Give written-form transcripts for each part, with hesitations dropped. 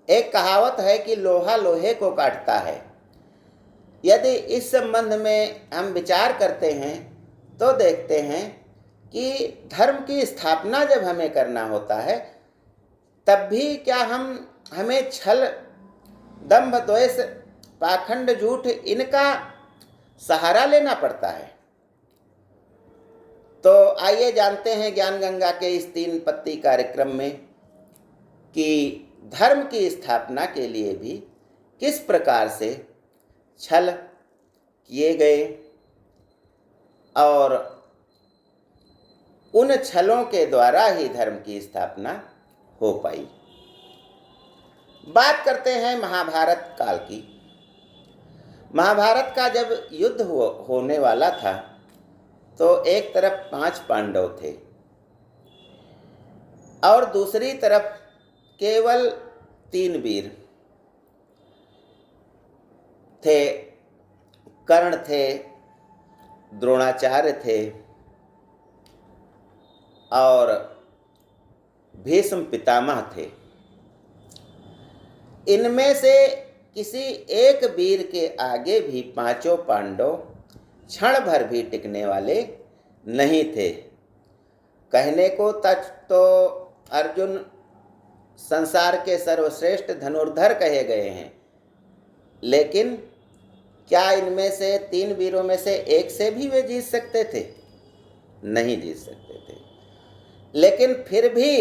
एक कहावत है कि लोहा लोहे को काटता है। यदि इस संबंध में हम विचार करते हैं तो देखते हैं कि धर्म की स्थापना जब हमें करना होता है तब भी क्या हमें छल, दंभ, द्वेष, पाखंड, झूठ इनका सहारा लेना पड़ता है। तो आइए जानते हैं ज्ञान गंगा के इस 3 पत्ती कार्यक्रम में कि धर्म की स्थापना के लिए भी किस प्रकार से छल किए गए और उन छलों के द्वारा ही धर्म की स्थापना हो पाई। बात करते हैं महाभारत काल की। महाभारत का जब युद्ध होने वाला था तो एक तरफ 5 पांडव थे और दूसरी तरफ केवल 3 वीर थे। कर्ण थे, द्रोणाचार्य थे और भीष्म पितामह थे। इनमें से किसी एक वीर के आगे भी 5 पांडव क्षण भर भी टिकने वाले नहीं थे। कहने को तक तो अर्जुन संसार के सर्वश्रेष्ठ धनुर्धर कहे गए हैं, लेकिन क्या इनमें से 3 वीरों में से एक से भी वे जीत सकते थे? नहीं जीत सकते थे। लेकिन फिर भी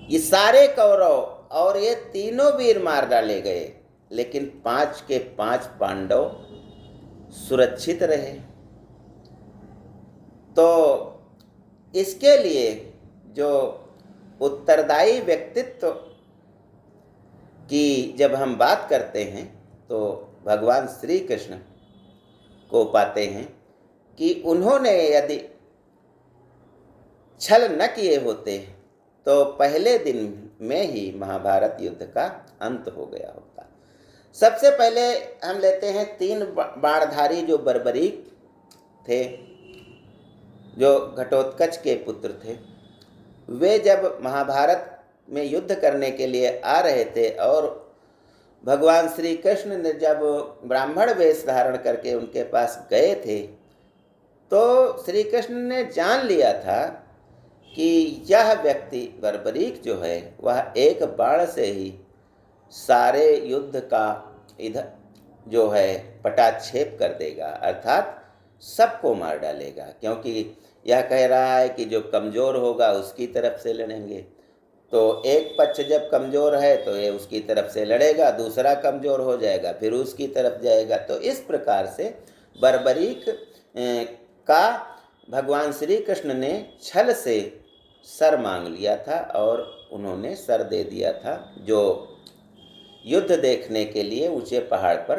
ये सारे कौरव और ये तीनों वीर मार डाले गए, लेकिन 5 के 5 पांडव सुरक्षित रहे। तो इसके लिए जो उत्तरदायी व्यक्तित्व की जब हम बात करते हैं तो भगवान श्री कृष्ण को पाते हैं कि उन्होंने यदि छल न किए होते तो पहले दिन में ही महाभारत युद्ध का अंत हो गया होता। सबसे पहले हम लेते हैं 3 बाणधारी जो बर्बरीक थे, जो घटोत्कच के पुत्र थे। वे जब महाभारत में युद्ध करने के लिए आ रहे थे और भगवान श्री कृष्ण ने जब ब्राह्मण वेश धारण करके उनके पास गए थे तो श्री कृष्ण ने जान लिया था कि यह व्यक्ति बर्बरीक जो है वह एक बाण से ही सारे युद्ध का इधर जो है पटाक्षेप कर देगा, अर्थात सबको मार डालेगा। क्योंकि यह कह रहा है कि जो कमज़ोर होगा उसकी तरफ से लड़ेंगे। तो एक पक्ष जब कमज़ोर है तो ये उसकी तरफ से लड़ेगा, दूसरा कमज़ोर हो जाएगा फिर उसकी तरफ जाएगा। तो इस प्रकार से बर्बरीक का भगवान श्री कृष्ण ने छल से सर मांग लिया था और उन्होंने सर दे दिया था, जो युद्ध देखने के लिए ऊंचे पहाड़ पर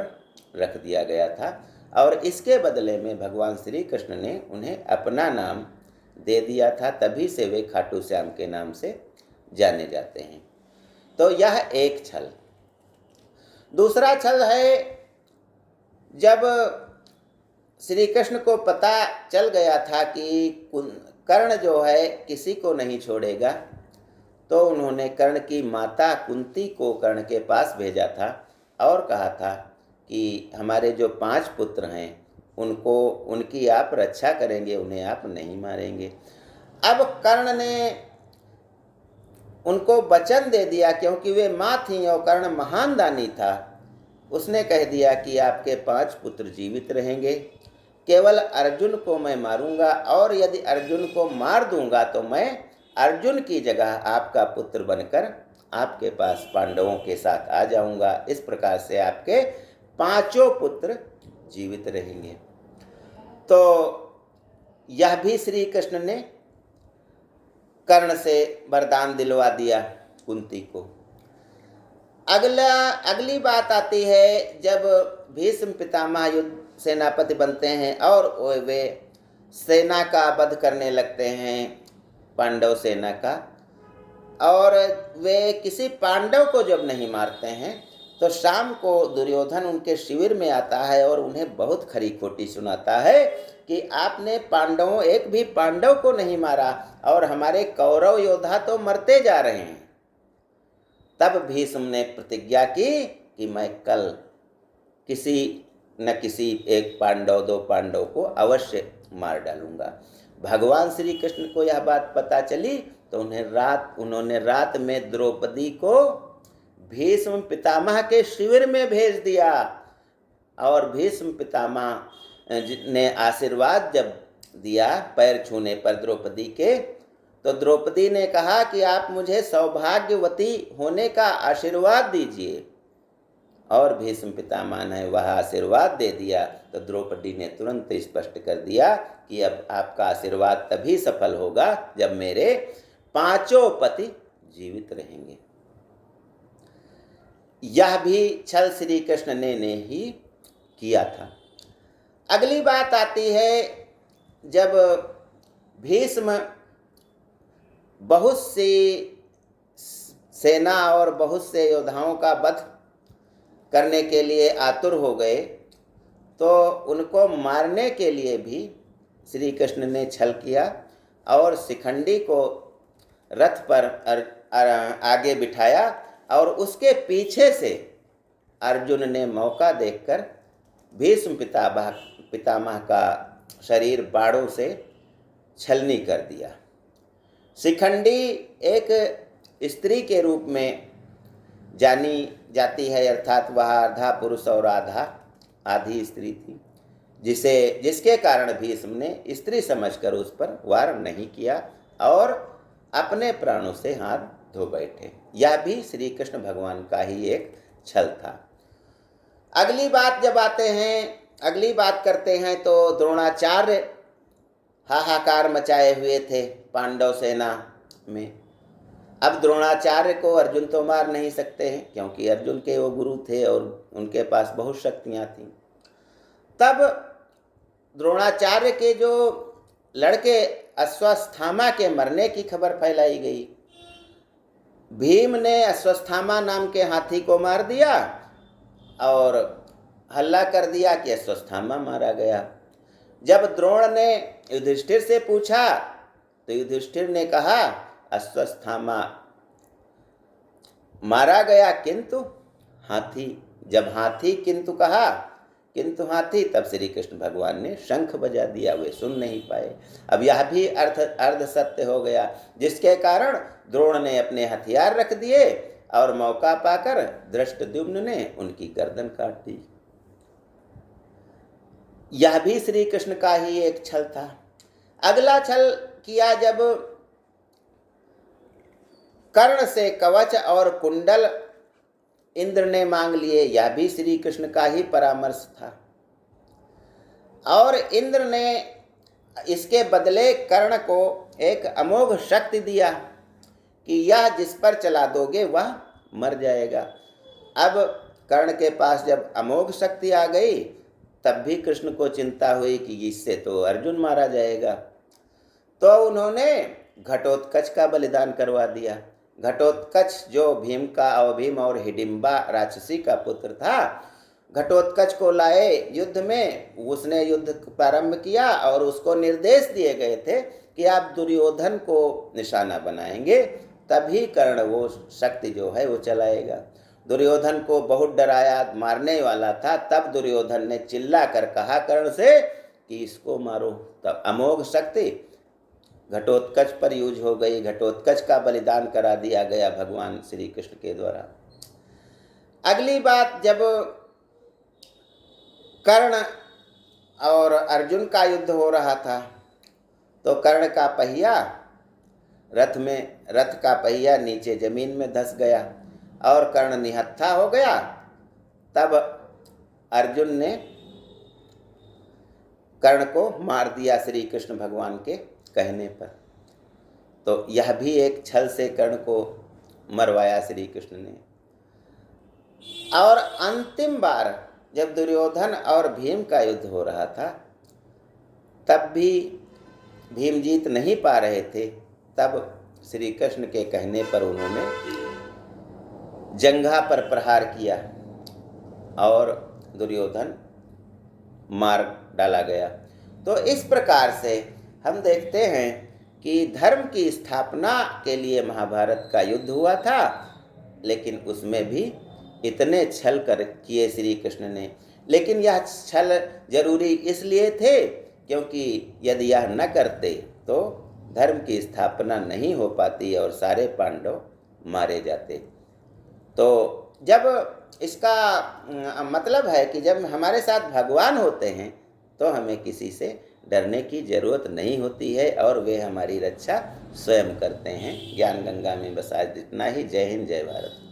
रख दिया गया था। और इसके बदले में भगवान श्री कृष्ण ने उन्हें अपना नाम दे दिया था, तभी से वे खाटू श्याम के नाम से जाने जाते हैं। तो यह एक छल। दूसरा छल है जब श्री कृष्ण को पता चल गया था कि कर्ण जो है किसी को नहीं छोड़ेगा, तो उन्होंने कर्ण की माता कुंती को कर्ण के पास भेजा था और कहा था कि हमारे जो 5 पुत्र हैं उनकी आप रक्षा करेंगे, उन्हें आप नहीं मारेंगे। अब कर्ण ने उनको वचन दे दिया, क्योंकि वे माँ थीं और कर्ण महान दानी था। उसने कह दिया कि आपके 5 पुत्र जीवित रहेंगे, केवल अर्जुन को मैं मारूंगा और यदि अर्जुन को मार दूंगा तो मैं अर्जुन की जगह आपका पुत्र बनकर आपके पास पांडवों के साथ आ जाऊंगा। इस प्रकार से आपके 5 पुत्र जीवित रहेंगे। तो यह भी श्री कृष्ण ने कर्ण से वरदान दिलवा दिया कुंती को। अगली बात आती है जब भीष्म पितामह युद्ध सेनापति बनते हैं और वे सेना का वध करने लगते हैं, पांडव सेना का, और वे किसी पांडव को जब नहीं मारते हैं तो शाम को दुर्योधन उनके शिविर में आता है और उन्हें बहुत खरी खोटी सुनाता है कि आपने एक भी पांडव को नहीं मारा और हमारे कौरव योद्धा तो मरते जा रहे हैं। तब भीष्म ने प्रतिज्ञा की कि मैं कल किसी न किसी एक पांडव, 2 पांडव को अवश्य मार डालूंगा। भगवान श्री कृष्ण को यह बात पता चली तो उन्होंने रात में द्रौपदी को भीष्म पितामह के शिविर में भेज दिया। और भीष्म पितामह ने आशीर्वाद जब दिया पैर छूने पर द्रौपदी के, तो द्रौपदी ने कहा कि आप मुझे सौभाग्यवती होने का आशीर्वाद दीजिए। और भीष्म पितामह ने वह आशीर्वाद दे दिया तो द्रौपदी ने तुरंत स्पष्ट कर दिया कि अब आपका आशीर्वाद तभी सफल होगा जब मेरे 5 पति जीवित रहेंगे। यह भी छल श्री कृष्ण ने ही किया था। अगली बात आती है जब भीष्म बहुत सी सेना और बहुत से योद्धाओं का वध करने के लिए आतुर हो गए, तो उनको मारने के लिए भी श्री कृष्ण ने छल किया और शिखंडी को रथ पर आगे बिठाया और उसके पीछे से अर्जुन ने मौका देखकर भीष्म पितामह का शरीर बाणों से छलनी कर दिया। शिखंडी एक स्त्री के रूप में जानी जाती है, अर्थात वह आधा पुरुष और आधी स्त्री थी, जिसके कारण भीष्म ने स्त्री समझकर उस पर वार नहीं किया और अपने प्राणों से हाथ धो बैठे। यह भी श्री कृष्ण भगवान का ही एक छल था। अगली बात करते हैं तो द्रोणाचार्य हाहाकार मचाए हुए थे पांडव सेना में। अब द्रोणाचार्य को अर्जुन तो मार नहीं सकते हैं क्योंकि अर्जुन के वो गुरु थे और उनके पास बहुत शक्तियां थीं। तब द्रोणाचार्य के जो लड़के अश्वत्थामा के मरने की खबर फैलाई गई। भीम ने अश्वत्थामा नाम के हाथी को मार दिया और हल्ला कर दिया कि अश्वत्थामा मारा गया। जब द्रोण ने युधिष्ठिर से पूछा तो युधिष्ठिर ने कहा अश्वत्थामा मारा गया किंतु हाथी। जब हाथी किंतु कहा, किंतु हाथी, तब श्री कृष्ण भगवान ने शंख बजा दिया, वे सुन नहीं पाए। अब यह भी अर्ध सत्य हो गया, जिसके कारण द्रोण ने अपने हथियार रख दिए और मौका पाकर धृष्टद्युम्न ने उनकी गर्दन काट दी। यह भी श्री कृष्ण का ही एक छल था। अगला छल किया जब कर्ण से कवच और कुंडल इंद्र ने मांग लिए। यह भी श्री कृष्ण का ही परामर्श था और इंद्र ने इसके बदले कर्ण को एक अमोघ शक्ति दिया कि यह जिस पर चला दोगे वह मर जाएगा। अब कर्ण के पास जब अमोघ शक्ति आ गई तब भी कृष्ण को चिंता हुई कि इससे तो अर्जुन मारा जाएगा, तो उन्होंने घटोत्कच का बलिदान करवा दिया। घटोत्कच जो भीम और हिडिंबा राक्षसी का पुत्र था, घटोत्कच को लाए युद्ध में। उसने युद्ध प्रारंभ किया और उसको निर्देश दिए गए थे कि आप दुर्योधन को निशाना बनाएंगे तभी कर्ण वो शक्ति जो है वो चलाएगा। दुर्योधन को बहुत डराया, मारने वाला था। तब दुर्योधन ने चिल्ला कर कहा कर्ण से कि इसको मारो। तब अमोघ शक्ति घटोत्कच पर यूज हो गई। घटोत्कच का बलिदान करा दिया गया भगवान श्री कृष्ण के द्वारा। अगली बात, जब कर्ण और अर्जुन का युद्ध हो रहा था तो कर्ण का पहिया रथ का पहिया नीचे जमीन में धंस गया और कर्ण निहत्था हो गया। तब अर्जुन ने कर्ण को मार दिया श्री कृष्ण भगवान के कहने पर। तो यह भी एक छल से कर्ण को मरवाया श्री कृष्ण ने। और अंतिम बार जब दुर्योधन और भीम का युद्ध हो रहा था तब भी भीम जीत नहीं पा रहे थे। तब श्री कृष्ण के कहने पर उन्होंने जंघा पर प्रहार किया और दुर्योधन मार डाला गया। तो इस प्रकार से हम देखते हैं कि धर्म की स्थापना के लिए महाभारत का युद्ध हुआ था लेकिन उसमें भी इतने छल कर किए श्री कृष्ण ने। लेकिन यह छल जरूरी इसलिए थे क्योंकि यदि यह न करते तो धर्म की स्थापना नहीं हो पाती और सारे पांडव मारे जाते। तो जब इसका मतलब है कि जब हमारे साथ भगवान होते हैं तो हमें किसी से डरने की ज़रूरत नहीं होती है और वे हमारी रक्षा स्वयं करते हैं। ज्ञान गंगा में बस आज इतना ही। जय हिंद, जय भारत।